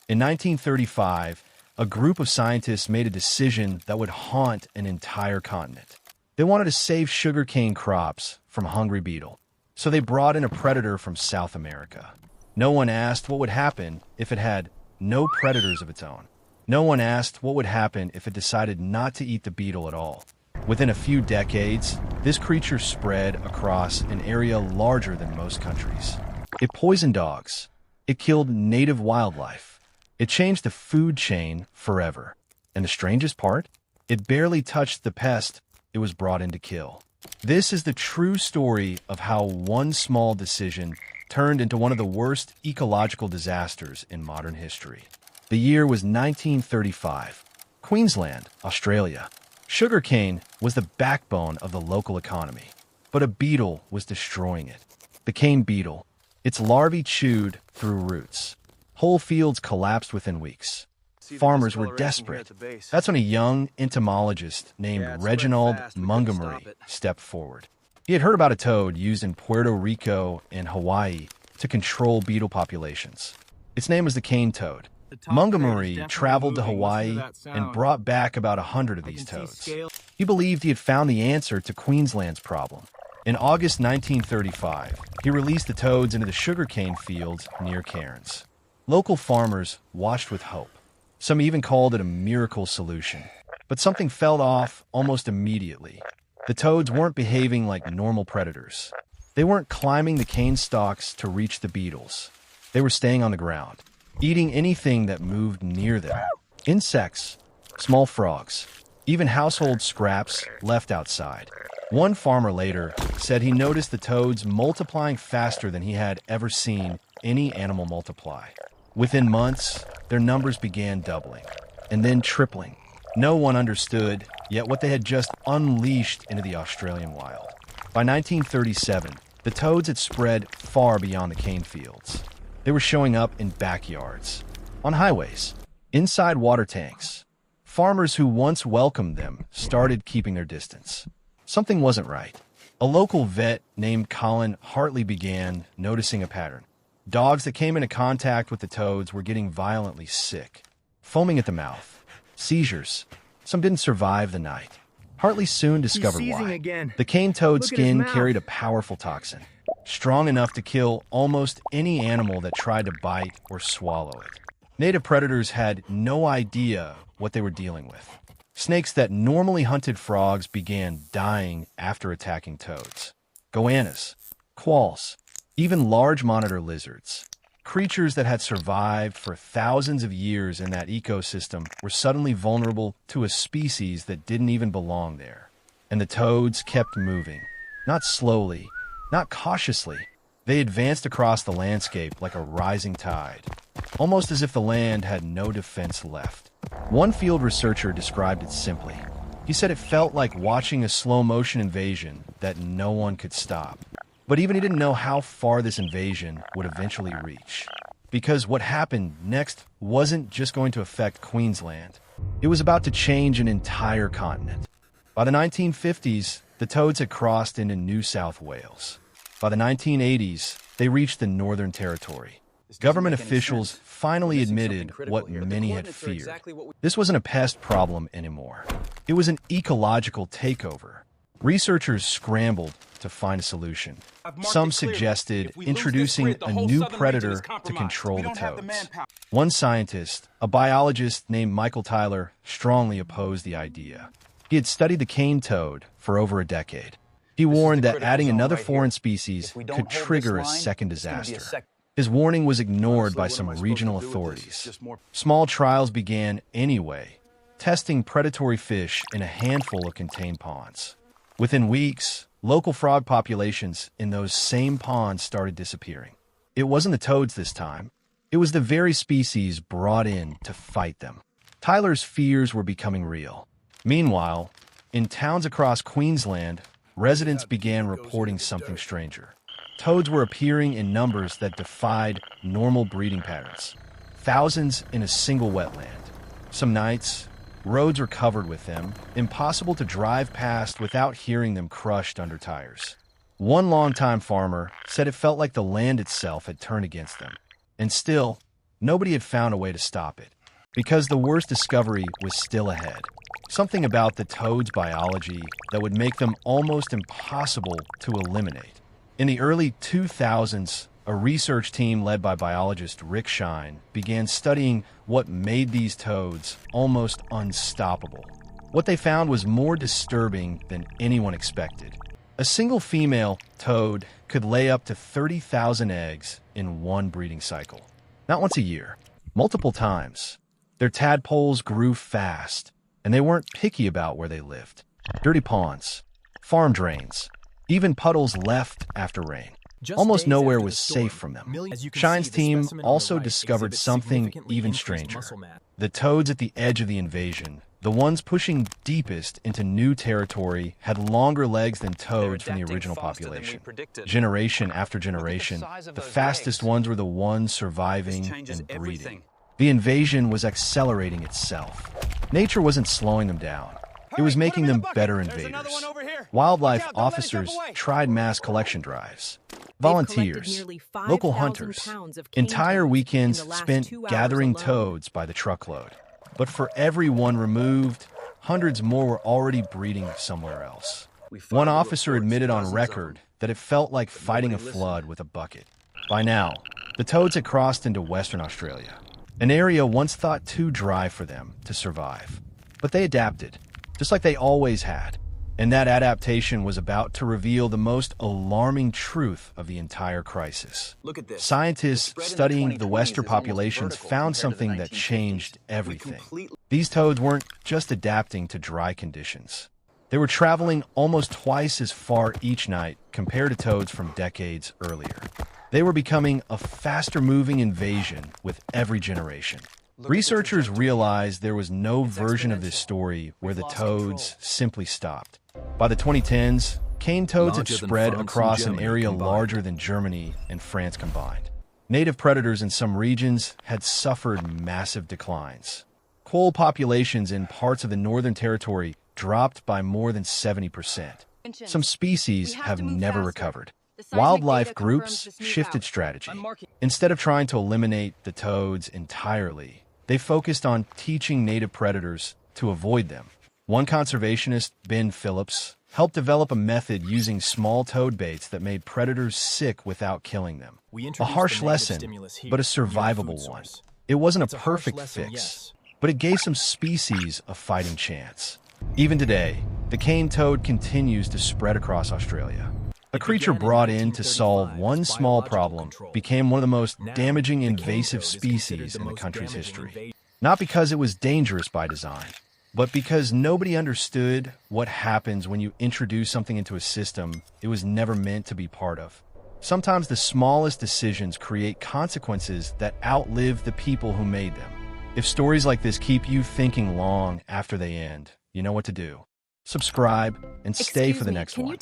In 1935, a group of scientists made a decision that would haunt an entire continent. They wanted to save sugarcane crops from hungry beetle, so they brought in a predator from South America. No one asked what would happen if it had no predators of its own. No one asked what would happen if it decided not to eat the beetle at all. Within a few decades, this creature spread across an area larger than most countries. It poisoned dogs. It killed native wildlife. It changed the food chain forever. And the strangest part? It barely touched the pest it was brought in to kill. This is the true story of how one small decision turned into one of the worst ecological disasters in modern history. The year was 1935. Queensland, Australia. Sugarcane was the backbone of the local economy, but a beetle was destroying it. The cane beetle. Its larvae chewed through roots. Whole fields collapsed within weeks. Farmers were desperate. That's when a young entomologist named Reginald Montgomery stepped forward. He had heard about a toad used in Puerto Rico and Hawaii to control beetle populations. Its name was the cane toad. Montgomery traveled to Hawaii and brought back about 100 of these toads. He believed he had found the answer to Queensland's problem. In August 1935, he released the toads into the sugarcane fields near Cairns. Local farmers watched with hope. Some even called it a miracle solution. But something fell off almost immediately. The toads weren't behaving like normal predators. They weren't climbing the cane stalks to reach the beetles. They were staying on the ground, eating anything that moved near them. Insects, small frogs, even household scraps left outside. One farmer later said he noticed the toads multiplying faster than he had ever seen any animal multiply. Within months, their numbers began doubling, and then tripling. No one understood yet what they had just unleashed into the Australian wild. By 1937, the toads had spread far beyond the cane fields. They were showing up in backyards, on highways, inside water tanks. Farmers who once welcomed them started keeping their distance. Something wasn't right. A local vet named Colin Hartley began noticing a pattern. Dogs that came into contact with the toads were getting violently sick, foaming at the mouth, seizures. Some didn't survive the night. Hartley soon discovered why. The cane toad skin carried a powerful toxin, strong enough to kill almost any animal that tried to bite or swallow it. Native predators had no idea what they were dealing with. Snakes that normally hunted frogs began dying after attacking toads. Goannas, quolls, even large monitor lizards. Creatures that had survived for thousands of years in that ecosystem were suddenly vulnerable to a species that didn't even belong there. And the toads kept moving. Not slowly, not cautiously. They advanced across the landscape like a rising tide, almost as if the land had no defense left. One field researcher described it simply. He said it felt like watching a slow-motion invasion that no one could stop. But even he didn't know how far this invasion would eventually reach. Because what happened next wasn't just going to affect Queensland. It was about to change an entire continent. By the 1950s, the toads had crossed into New South Wales. By the 1980s, they reached the Northern Territory. Government officials finally admitted what many had feared. This wasn't a pest problem anymore. It was an ecological takeover. Researchers scrambled to find a solution. Some suggested introducing a new predator to control the toads. One scientist, a biologist named Michael Tyler, strongly opposed the idea. He had studied the cane toad for over a decade. He warned that adding another foreign species could trigger a second disaster. His warning was ignored by some regional authorities. Small trials began anyway, testing predatory fish in a handful of contained ponds. Within weeks, local frog populations in those same ponds started disappearing. It wasn't the toads this time. It was the very species brought in to fight them. Tyler's fears were becoming real. Meanwhile, in towns across Queensland, residents began reporting something stranger. Toads were appearing in numbers that defied normal breeding patterns. Thousands in a single wetland. Some nights, roads were covered with them, impossible to drive past without hearing them crushed under tires. One longtime farmer said it felt like the land itself had turned against them. And still, nobody had found a way to stop it, because the worst discovery was still ahead. Something about the toad's biology that would make them almost impossible to eliminate. In the early 2000s, a research team led by biologist Rick Shine began studying what made these toads almost unstoppable. What they found was more disturbing than anyone expected. A single female toad could lay up to 30,000 eggs in one breeding cycle. Not once a year, multiple times. Their tadpoles grew fast, and they weren't picky about where they lived. Dirty ponds, farm drains, even puddles left after rain. Almost nowhere was safe from them. Shine's team also discovered something even stranger. The toads at the edge of the invasion, the ones pushing deepest into new territory, had longer legs than toads from the original population. Generation after generation, the fastest ones were the ones surviving and breeding. The invasion was accelerating itself. Nature wasn't slowing them down. It was making them better invaders. Wildlife officers tried mass collection drives. Volunteers, local hunters, entire weekends spent gathering toads by the truckload. But for every one removed, hundreds more were already breeding somewhere else. One officer admitted on record that it felt like fighting a flood with a bucket. By now, the toads had crossed into Western Australia, an area once thought too dry for them to survive. But they adapted, just like they always had. And that adaptation was about to reveal the most alarming truth of the entire crisis. Look at this. Scientists studying the Western populations found something that changed everything. These toads weren't just adapting to dry conditions. They were traveling almost twice as far each night compared to toads from decades earlier. They were becoming a faster-moving invasion with every generation. Researchers realized there was no version of this story where the toads simply stopped. By the 2010s, cane toads had spread across an area larger than Germany and France combined. Native predators in some regions had suffered massive declines. Quoll populations in parts of the Northern Territory dropped by more than 70%. Some species have never recovered. Wildlife groups shifted strategy. Instead of trying to eliminate the toads entirely, they focused on teaching native predators to avoid them. One conservationist, Ben Phillips, helped develop a method using small toad baits that made predators sick without killing them. A harsh lesson, but a survivable one. It wasn't a perfect fix, but it gave some species a fighting chance. Even today, the cane toad continues to spread across Australia. A creature brought in to solve one small problem became one of the most damaging invasive species in the country's history. Not because it was dangerous by design, but because nobody understood what happens when you introduce something into a system it was never meant to be part of. Sometimes the smallest decisions create consequences that outlive the people who made them. If stories like this keep you thinking long after they end, you know what to do. Subscribe and stay for the next one.